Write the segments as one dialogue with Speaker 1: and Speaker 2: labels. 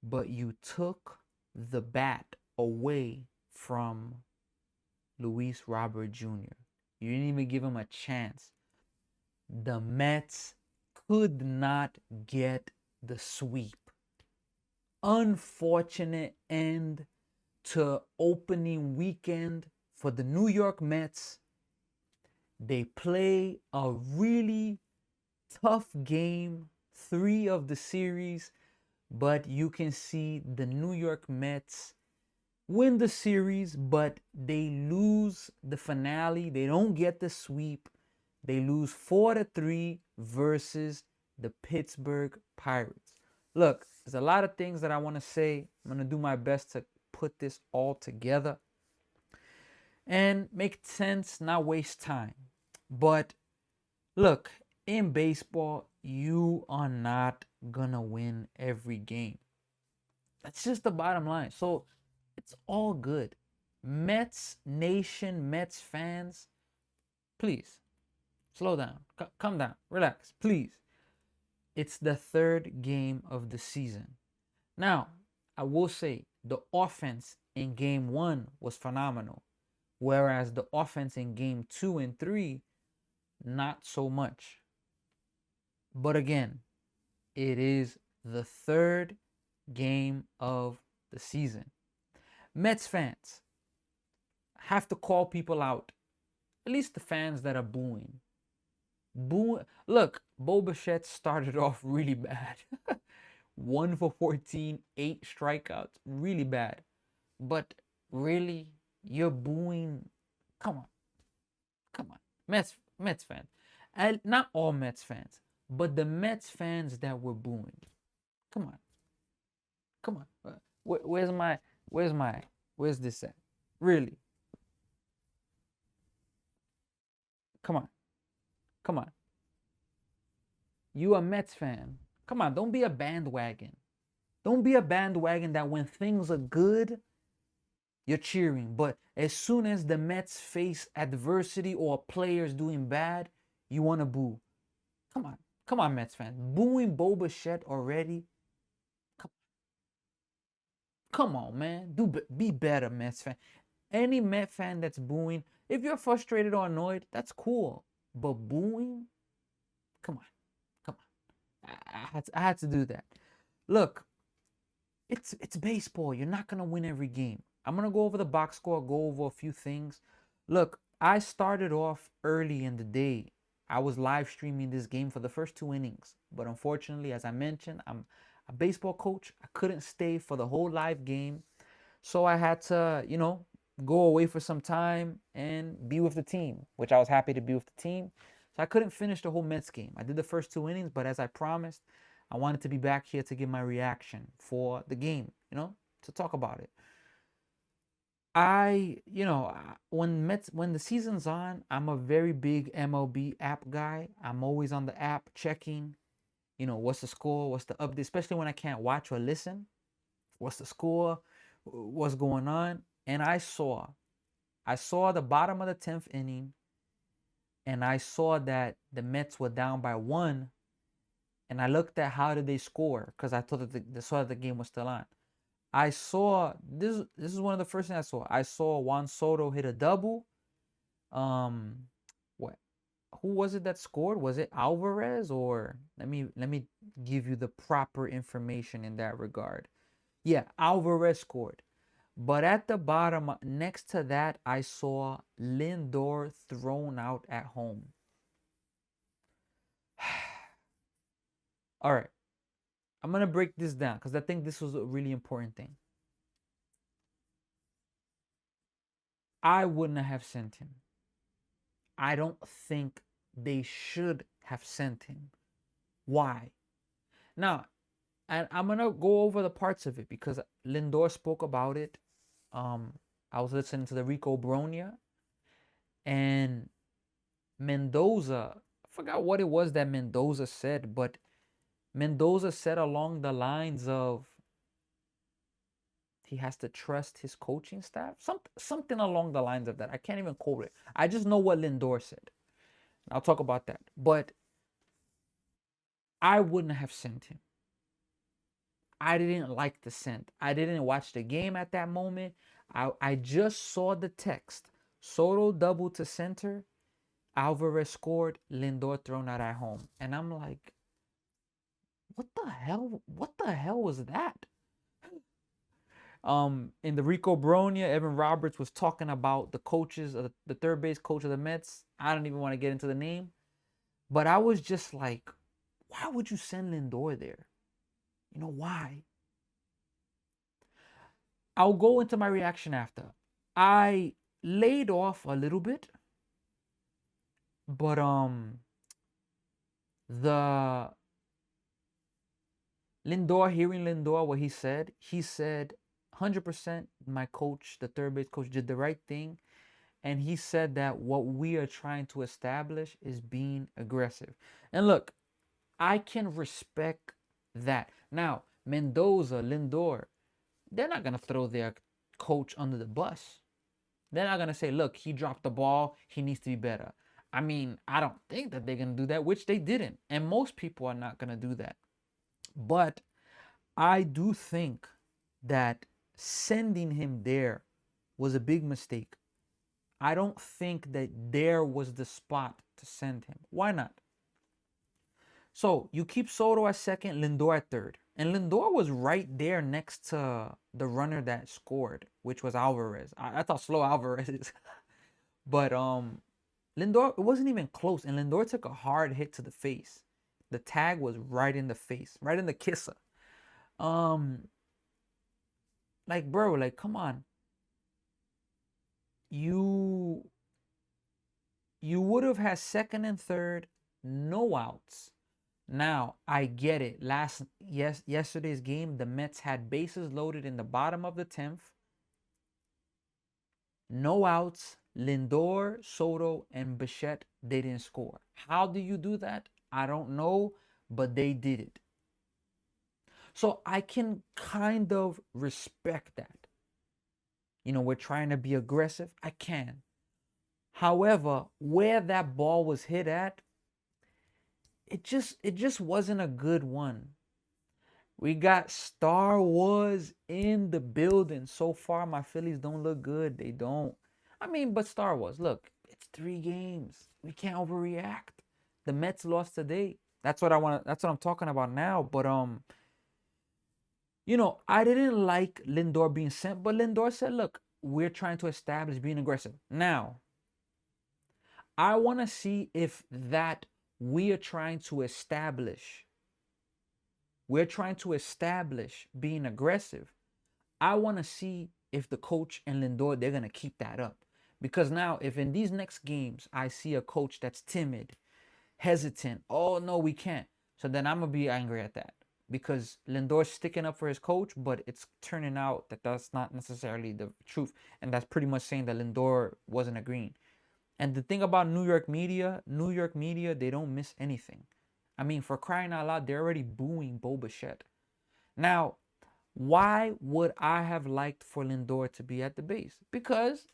Speaker 1: but you took the bat away from Luis Robert Jr. You didn't even give him a chance. The Mets could not get the sweep. Unfortunate end to opening weekend for the New York Mets. They play a really tough game, 3 of the series, but you can see the New York Mets win the series, but they lose the finale. They don't get the sweep. They lose 4-3 versus the Pittsburgh Pirates. Look, there's a lot of things that I want to say. I'm going to do my best to put this all together and make sense, not waste time. But look, in baseball, you are not going to win every game. That's just the bottom line. So it's all good. Mets Nation, Mets fans, please slow down, calm down, relax, please. It's the 3rd game of the season. Now, I will say the offense in game 1 was phenomenal, whereas the offense in game 2 and 3, not so much. But again, it is the 3rd game of the season. Mets fans have to call people out, at least the fans that are booing. Look, Bo Bichette started off really bad. 1 for 14, 8 strikeouts, really bad. But really, you're booing? Come on, Mets fans, and not all Mets fans, but the Mets fans that were booing. Come on. Where's this at? Really? Come on. You a Mets fan. Come on, don't be a bandwagon. Don't be a bandwagon that when things are good, you're cheering. But as soon as the Mets face adversity or players doing bad, you want to boo. Come on, Mets fans. Booing Bo Bichette already? Come on, man. Be better, Mets fan. Any Met fan that's booing, if you're frustrated or annoyed, that's cool. But booing? Come on. I had to do that. Look, it's baseball. You're not gonna win every game. I'm gonna go over the box score, go over a few things. Look, I started off early in the day. I was live streaming this game for the first 2 innings, but unfortunately, as I mentioned, I'm a baseball coach. I couldn't stay for the whole live game, so I had to, go away for some time and be with the team, which I was happy to be with the team. So I couldn't finish the whole Mets game. I did the first 2 innings, but as I promised, I wanted to be back here to give my reaction for the game, to talk about it. When the season's on, I'm a very big MLB app guy. I'm always on the app checking, what's the score, what's the update, especially when I can't watch or listen. What's the score? What's going on? And I saw the bottom of the 10th inning, and I saw that the Mets were down by 1, and I looked at how did they score, because I thought that the game was still on. I saw this is one of the first things I saw. I saw Juan Soto hit a double. What? Who was it that scored? Was it Alvarez, or let me give you the proper information in that regard. Yeah, Alvarez scored. But at the bottom, next to that, I saw Lindor thrown out at home. All right. I'm going to break this down because I think this was a really important thing. I wouldn't have sent him. I don't think they should have sent him. Why? Now, and I'm going to go over the parts of it because Lindor spoke about it. I was listening to the Rico Bronya, and Mendoza, I forgot what it was that Mendoza said, but Mendoza said along the lines of he has to trust his coaching staff. Something along the lines of that. I can't even quote it. I just know what Lindor said. I'll talk about that. But I wouldn't have sent him. I didn't like the scent. I didn't watch the game at that moment. I just saw the text. Soto double to center. Alvarez scored. Lindor thrown out at home. And I'm like, what the hell? What the hell was that? In the Rico Bronya, Evan Roberts was talking about the coaches, the third base coach of the Mets. I don't even want to get into the name. But I was just like, why would you send Lindor there? You know, why? I'll go into my reaction after. I laid off a little bit, but the hearing Lindor, what he said 100% my coach, the third base coach, did the right thing. And he said that what we are trying to establish is being aggressive. And look, I can respect that. Now, Mendoza, Lindor, they're not going to throw their coach under the bus. They're not going to say, look, he dropped the ball. He needs to be better. I mean, I don't think that they're going to do that, which they didn't. And most people are not going to do that. But I do think that sending him there was a big mistake. I don't think that there was the spot to send him. Why not? So you keep Soto at second, Lindor at third. And Lindor was right there next to the runner that scored, which was Alvarez. I thought slow Alvarez. But Lindor, it wasn't even close. And Lindor took a hard hit to the face. The tag was right in the face, right in the kisser. Like, bro, like, come on. You would have had second and third, no outs. Now, I get it. Yesterday's game, the Mets had bases loaded in the bottom of the 10th. No outs. Lindor, Soto, and Bichette, they didn't score. How do you do that? I don't know, but they did it. So I can kind of respect that. You know, we're trying to be aggressive. I can. However, where that ball was hit at, it just wasn't a good one. We got Star Wars in the building. So far, my Phillies don't look good. They don't. I mean, but Star Wars, look, it's 3 games. We can't overreact. The Mets lost today. That's what I'm talking about now. But you know, I didn't like Lindor being sent, but Lindor said, look, we're trying to establish being aggressive. Now, I want to see if that we're trying to establish being aggressive. I want to see if the coach and Lindor, they're going to keep that up. Because now, if in these next games, I see a coach that's timid, hesitant, oh, no, we can't. So then I'm going to be angry at that. Because Lindor's sticking up for his coach, but it's turning out that that's not necessarily the truth. And that's pretty much saying that Lindor wasn't agreeing. And the thing about New York media, they don't miss anything. I mean, for crying out loud, they're already booing Bo Bichette. Now, why would I have liked for Lindor to be at the base? Because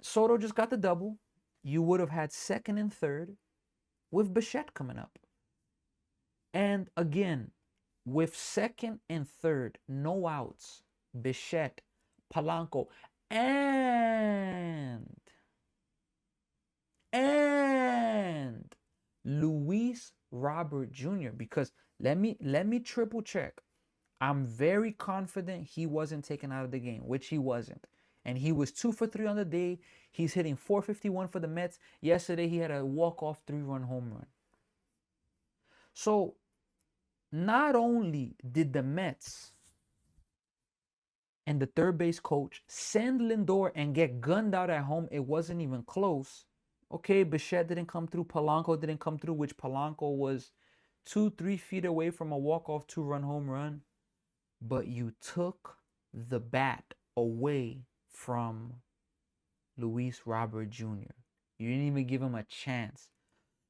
Speaker 1: Soto just got the double. You would have had second and third with Bichette coming up. And again, with second and third, no outs, Bichette, Polanco, and Luis Robert Jr. Because let me triple check. I'm very confident he wasn't taken out of the game, which he wasn't. And he was 2 for 3 on the day. He's hitting .451 for the Mets. Yesterday, he had a walk-off 3-run home run. So, not only did the Mets and the third base coach send Lindor and get gunned out at home, it wasn't even close. Okay, Bichette didn't come through. Polanco didn't come through, which Polanco was 2-3 feet away from a walk-off 2-run home run. But you took the bat away from Luis Robert Jr. You didn't even give him a chance.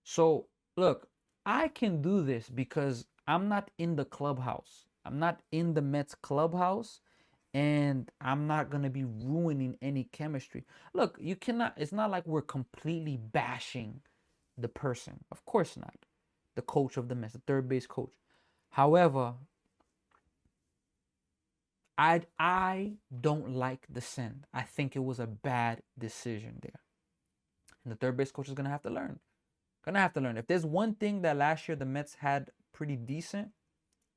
Speaker 1: So, look, I can do this because I'm not in the clubhouse. I'm not in the Mets clubhouse, and I'm not going to be ruining any chemistry. Look, you cannot, it's not like we're completely bashing the person. Of course not. The coach of the Mets, the third base coach. However, I don't like the send. I think it was a bad decision there. And the third base coach is gonna have to learn. Gonna have to learn. If there's one thing that last year the Mets had pretty decent,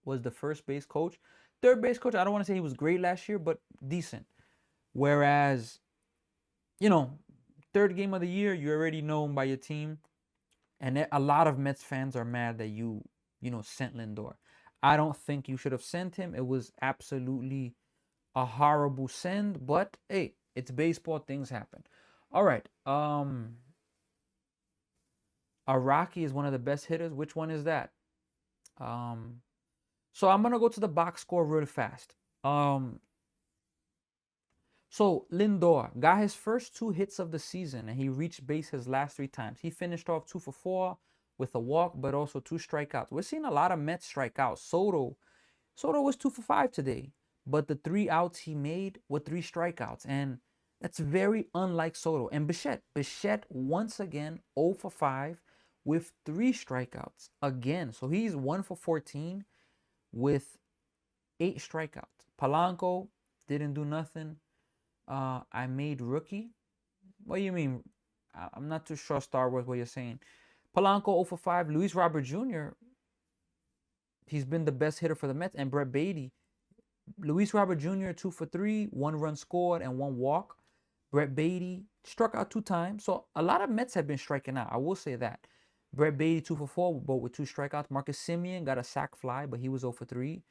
Speaker 1: was the first base coach. Third base coach, I don't want to say he was great last year, but decent. Whereas, you know, third game of the year, you're already known by your team. And a lot of Mets fans are mad that sent Lindor. I don't think you should have sent him. It was absolutely a horrible send, but hey, it's baseball, things happen. All right. Araki is one of the best hitters. Which one is that? So I'm gonna go to the box score real fast. So Lindor got his first 2 hits of the season, and he reached base his last 3 times. He finished off 2 for 4 with a walk, but also 2 strikeouts. We're seeing a lot of Mets strike out. Soto was 2 for 5 today, but the 3 outs he made were 3 strikeouts, and that's very unlike Soto. And Bichette once again 0 for 5 with 3 strikeouts again. So he's 1 for 14 with 8 strikeouts. Polanco didn't do nothing. I made rookie. What do you mean? I'm not too sure, Star Wars, what you're saying. Polanco 0 for 5. Luis Robert Jr., he's been the best hitter for the Mets. And Brett Baty. Luis Robert Jr., 2 for 3, 1 run scored and 1 walk. Brett Baty struck out 2 times. So a lot of Mets have been striking out. I will say that. Brett Baty 2 for 4, but with 2 strikeouts. Marcus Semien got a sac fly, but he was 0 for 3.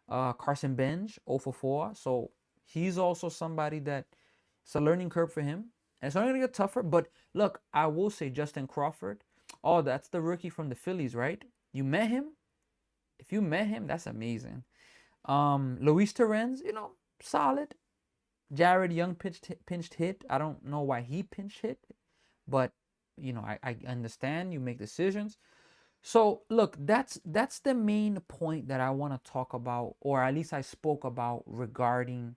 Speaker 1: Carson Bench 0 for 4. So he's also somebody that it's a learning curve for him. And it's only going to get tougher. But look, I will say Justin Crawford. Oh, that's the rookie from the Phillies, right? You met him? If you met him, that's amazing. Luis Torrens, solid. Jared Young pinched hit. I don't know why he pinched hit, but I understand you make decisions. So look, that's the main point that I want to talk about, or at least I spoke about regarding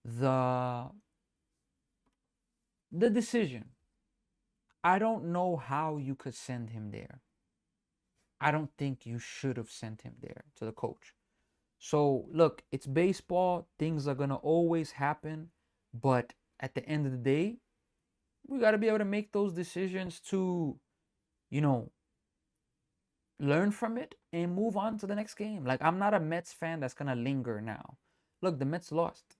Speaker 1: the decision. I don't know how you could send him there. I don't think you should have sent him there to the coach. So look, it's baseball. Things are gonna always happen, but at the end of the day, we got to be able to make those decisions to, learn from it and move on to the next game. Like, I'm not a Mets fan that's gonna linger now. Look, the Mets lost,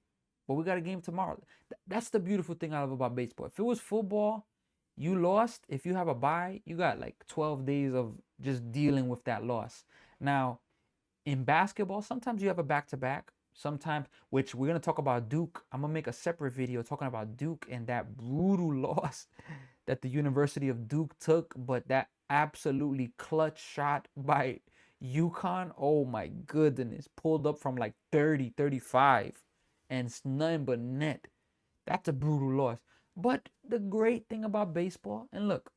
Speaker 1: but we got a game tomorrow. That's the beautiful thing I love about baseball. If it was football, you lost. If you have a bye, you got like 12 days of just dealing with that loss. Now, in basketball, sometimes you have a back-to-back. Sometimes, which we're going to talk about Duke. I'm going to make a separate video talking about Duke and that brutal loss that the University of Duke took, but that absolutely clutch shot by UConn. Oh my goodness. Pulled up from like 30, 35, and it's nothing but net. That's a brutal loss. But the great thing about baseball, and look,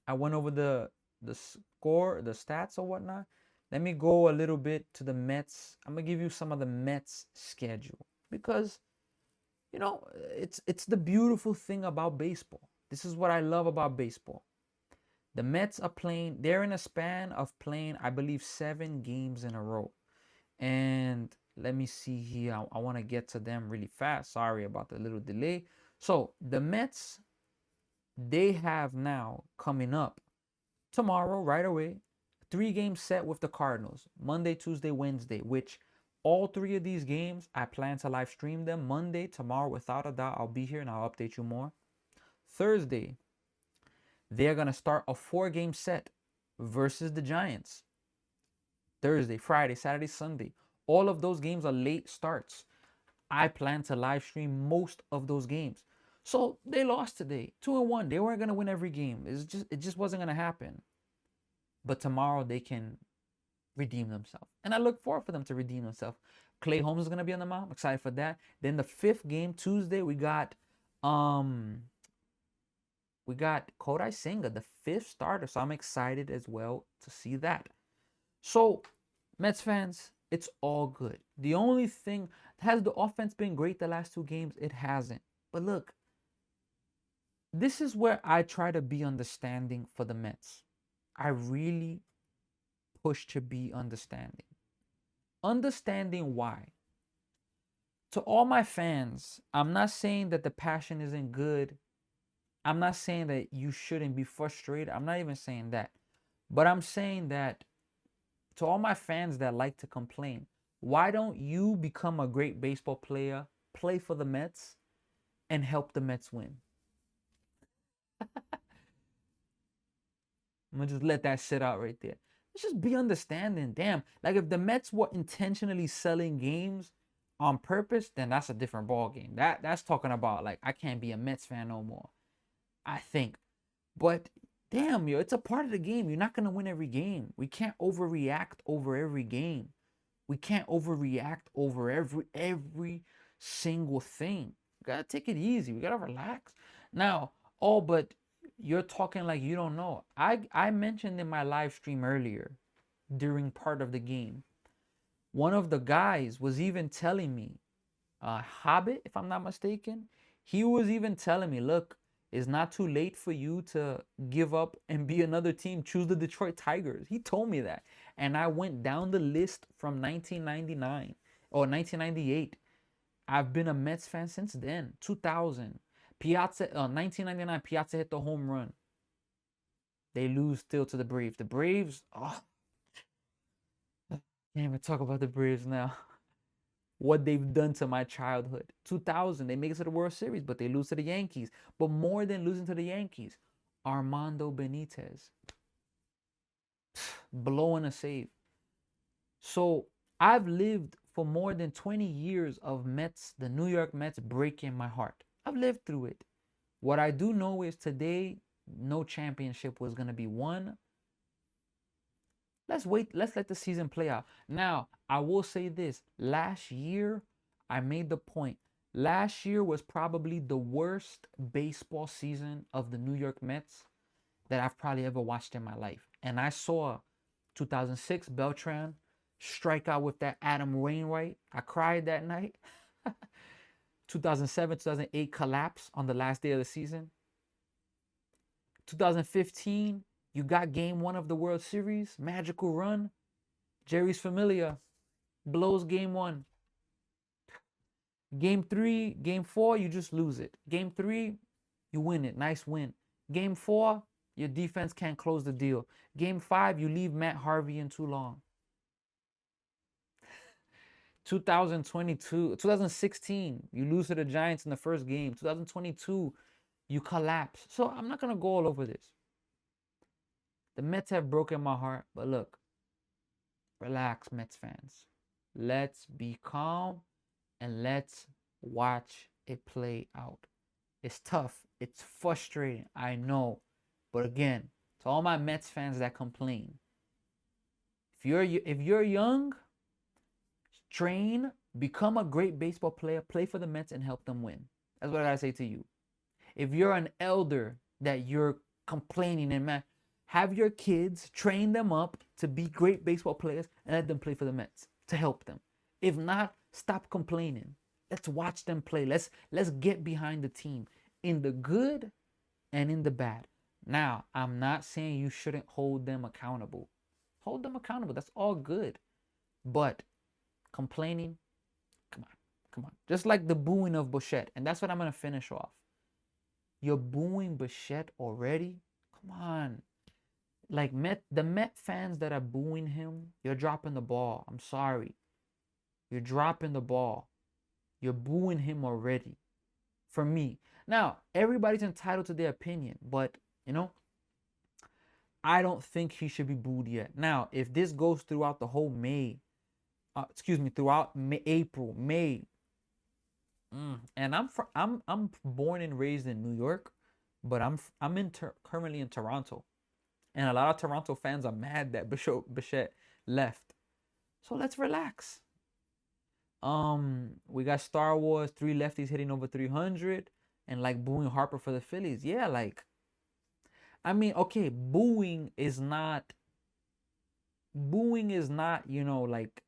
Speaker 1: I went over the score, the stats or whatnot. Let me go a little bit to the Mets. I'm gonna give you some of the Mets schedule because it's the beautiful thing about baseball. This is what I love about baseball. The Mets are playing, they're in a span of playing, I believe, 7 games in a row. And let me see here. I want to get to them really fast. Sorry about the little delay. So the Mets, they have now coming up tomorrow, right away, 3-game set with the Cardinals. Monday, Tuesday, Wednesday, which all 3 of these games, I plan to live stream them. Monday, tomorrow, without a doubt, I'll be here and I'll update you more. Thursday, they're going to start a 4-game set versus the Giants. Thursday, Friday, Saturday, Sunday. All of those games are late starts. I plan to live stream most of those games. So they lost today, 2-1. They weren't going to win every game. It just wasn't going to happen. But tomorrow they can redeem themselves. And I look forward for them to redeem themselves. Clay Holmes is going to be on the mound. I'm excited for that. Then the 5th game, Tuesday, we got Kodai Senga, the 5th starter. So I'm excited as well to see that. So, Mets fans, it's all good. The only thing, has the offense been great the last 2 games? It hasn't. But look, this is where I try to be understanding for the Mets. I really push to be understanding. Understanding why. To all my fans, I'm not saying that the passion isn't good. I'm not saying that you shouldn't be frustrated. I'm not even saying that. But I'm saying that to all my fans that like to complain, why don't you become a great baseball player, play for the Mets, and help the Mets win? I'm gonna just let that sit out right there. Let's just be understanding. Damn, like if the Mets were intentionally selling games on purpose, then that's a different ball game. That's talking about like I can't be a Mets fan no more. I think, but damn, yo, it's a part of the game. You're not gonna win every game. We can't overreact over every game. We can't overreact over every single thing. We gotta take it easy. We gotta relax. Now, oh, but you're talking like you don't know. I mentioned in my live stream earlier during part of the game. One of the guys was even telling me, Hobbit, if I'm not mistaken, he was even telling me, look, it's not too late for you to give up and be another team. Choose the Detroit Tigers. He told me that. And I went down the list from 1999 or 1998. I've been a Mets fan since then. 2000. Piazza, 1999, Piazza hit the home run. They lose still to the Braves. The Braves, oh, can't even talk about the Braves now. What they've done to my childhood. 2000, they make it to the World Series, but they lose to the Yankees. But more than losing to the Yankees, Armando Benitez blowing a save. So I've lived for more than 20 years of Mets, the New York Mets breaking my heart. I've lived through it. What I do know is today, no championship was going to be won. Let's wait. Let's let the season play out. Now, I will say this. Last year, I made the point. Last year was probably the worst baseball season of the New York Mets that I've probably ever watched in my life. And I saw 2006 Beltran strike out with that Adam Wainwright. I cried that night. 2007, 2008 collapse on the last day of the season. 2015, you got game one of the World Series, magical run. Jerry's Familia blows game one. Game three, game four, you just lose it. Game three, you win it. Nice win. Game four, your defense can't close the deal. Game five, you leave Matt Harvey in too long. 2016, you lose to the Giants in the first game. 2022, you collapse. So I'm not going to go all over this. The Mets have broken my heart, but look, relax, Mets fans. Let's be calm and let's watch it play out. It's tough. It's frustrating. I know. But again, to all my Mets fans that complain, if you're young, train, become a great baseball player, play for the Mets and help them win. That's what I gotta say to you. If you're an elder that you're complaining and man, have your kids train them up to be great baseball players and let them play for the Mets to help them. If not, stop complaining. Let's watch them play. Let's get behind the team in the good and in the bad. Now, I'm not saying you shouldn't hold them accountable. Hold them accountable. That's all good. But complaining, come on. Just like the booing of Bichette. And that's what I'm going to finish off. You're booing Bichette already? Come on. Like the Met fans that are booing him, you're dropping the ball. I'm sorry. You're dropping the ball. You're booing him already. For me. Now, everybody's entitled to their opinion, but, I don't think he should be booed yet. Now, if this goes throughout the whole throughout April, May, and I'm born and raised in New York, but I'm currently in Toronto. And a lot of Toronto fans are mad that Bichette left. So let's relax. We got Star Wars, 3 lefties hitting over 300, and like booing Harper for the Phillies. Yeah, like, I mean, okay, booing is not, like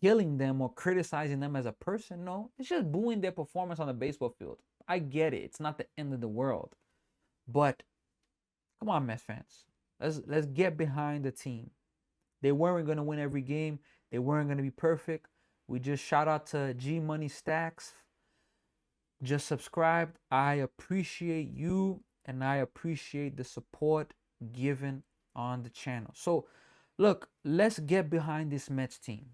Speaker 1: killing them or criticizing them as a person. No, it's just booing their performance on the baseball field. I get it. It's not the end of the world. But come on, Mets fans. Let's get behind the team. They weren't going to win every game. They weren't going to be perfect. We just shout out to G Money Stacks. Just subscribed. I appreciate you and I appreciate the support given on the channel. So, look, let's get behind this Mets team.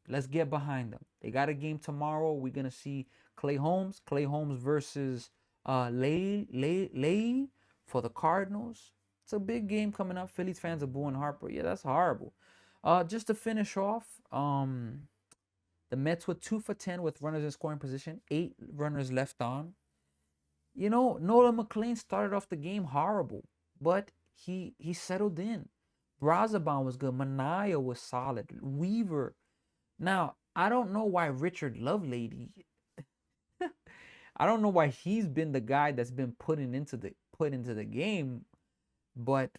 Speaker 1: Let's get behind them. They got a game tomorrow. We're gonna see Clay Holmes. Clay Holmes versus Lay for the Cardinals. It's a big game coming up. Phillies fans are booing Harper. Yeah, that's horrible. Just to finish off, the Mets were 2 for 10 with runners in scoring position, 8 runners left on. You know, Nolan McLean started off the game horrible, but he settled in. Brazaban was good. Manaya was solid. Weaver. Now, I don't know why Richard Lovelady. I don't know why he's been the guy that's been put into the game, but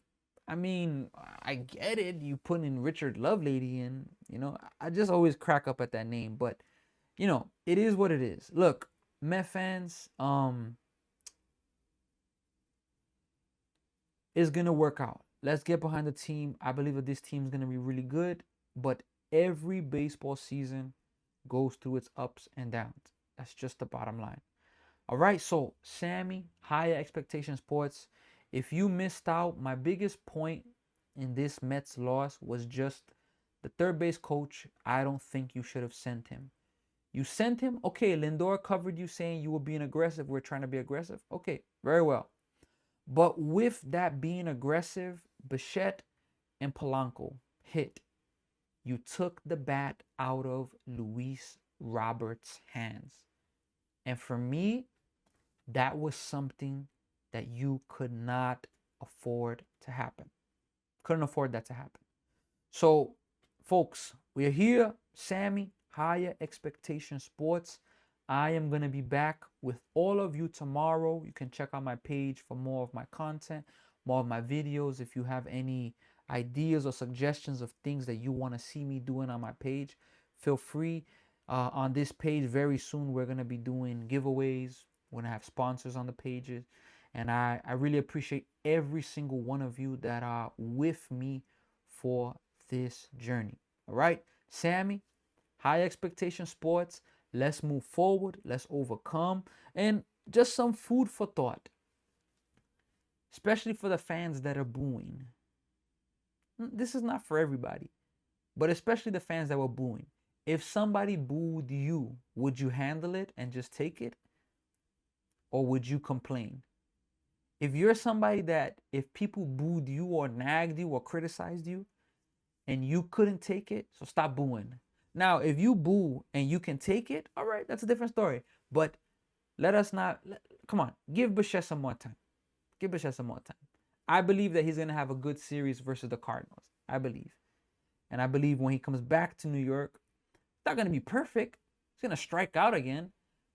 Speaker 1: I mean, I get it. You put in Richard Lovelady in, you know, I just always crack up at that name, but you know, it is what it is. Look, Met fans, it's gonna work out. Let's get behind the team. I believe that this team is gonna be really good, but every baseball season goes through its ups and downs. That's just the bottom line. All right, so Sammy, Higher Expectation Sports. If you missed out, my biggest point in this Mets loss was just the third base coach. I don't think you should have sent him. You sent him? Okay, Lindor covered you saying you were being aggressive. We're trying to be aggressive. Okay, very well. But with that being aggressive, Bichette and Polanco hit. You took the bat out of Luis Roberts' hands. And for me, that was something that you could not afford to happen. Couldn't afford that to happen. So, folks, we're here. Sammy, Higher Expectation Sports. I am going to be back with all of you tomorrow. You can check out my page for more of my content, more of my videos. If you have any ideas or suggestions of things that you want to see me doing on my page, feel free. On this page, very soon, we're going to be doing giveaways. We're going to have sponsors on the pages. And I really appreciate every single one of you that are with me for this journey. All right, Sammy, High Expectation Sports. Let's move forward. Let's overcome. And just some food for thought, especially for the fans that are booing. This is not for everybody, but especially the fans that were booing. If somebody booed you, would you handle it and just take it? Or would you complain? If you're somebody that if people booed you or nagged you or criticized you and you couldn't take it, so stop booing. Now, if you boo and you can take it, all right, that's a different story. But let us not, come on, give Bichette some more time. Give Bichette some more time. I believe that he's going to have a good series versus the Cardinals. I believe. And I believe when he comes back to New York, it's not going to be perfect. He's going to strike out again,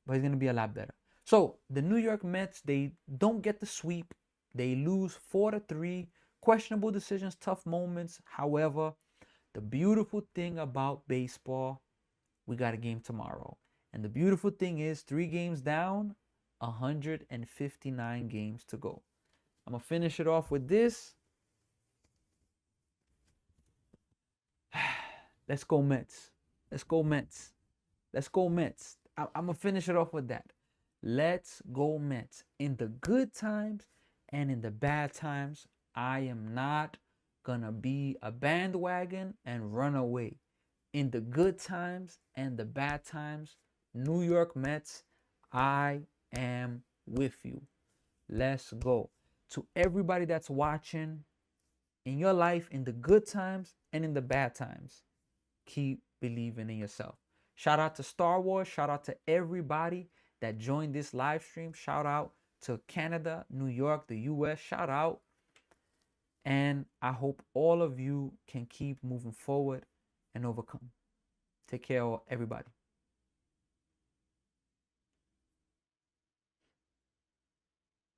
Speaker 1: but he's going to be a lot better. So the New York Mets, they don't get the sweep. They lose 4-3. Questionable decisions, tough moments. However, the beautiful thing about baseball, we got a game tomorrow. And the beautiful thing is 3 games down, 159 games to go. I'm going to finish it off with this. Let's go Mets. Let's go Mets. Let's go Mets. I'm going to finish it off with that. Let's go Mets. In the good times and in the bad times, I am not going to be a bandwagon and run away. In the good times and the bad times, New York Mets, I am with you. Let's go. To everybody that's watching, in your life, in the good times and in the bad times, keep believing in yourself. Shout out to Star Wars. Shout out to everybody that joined this live stream. Shout out to Canada, New York, the US. Shout out. And I hope all of you can keep moving forward and overcome. Take care, everybody.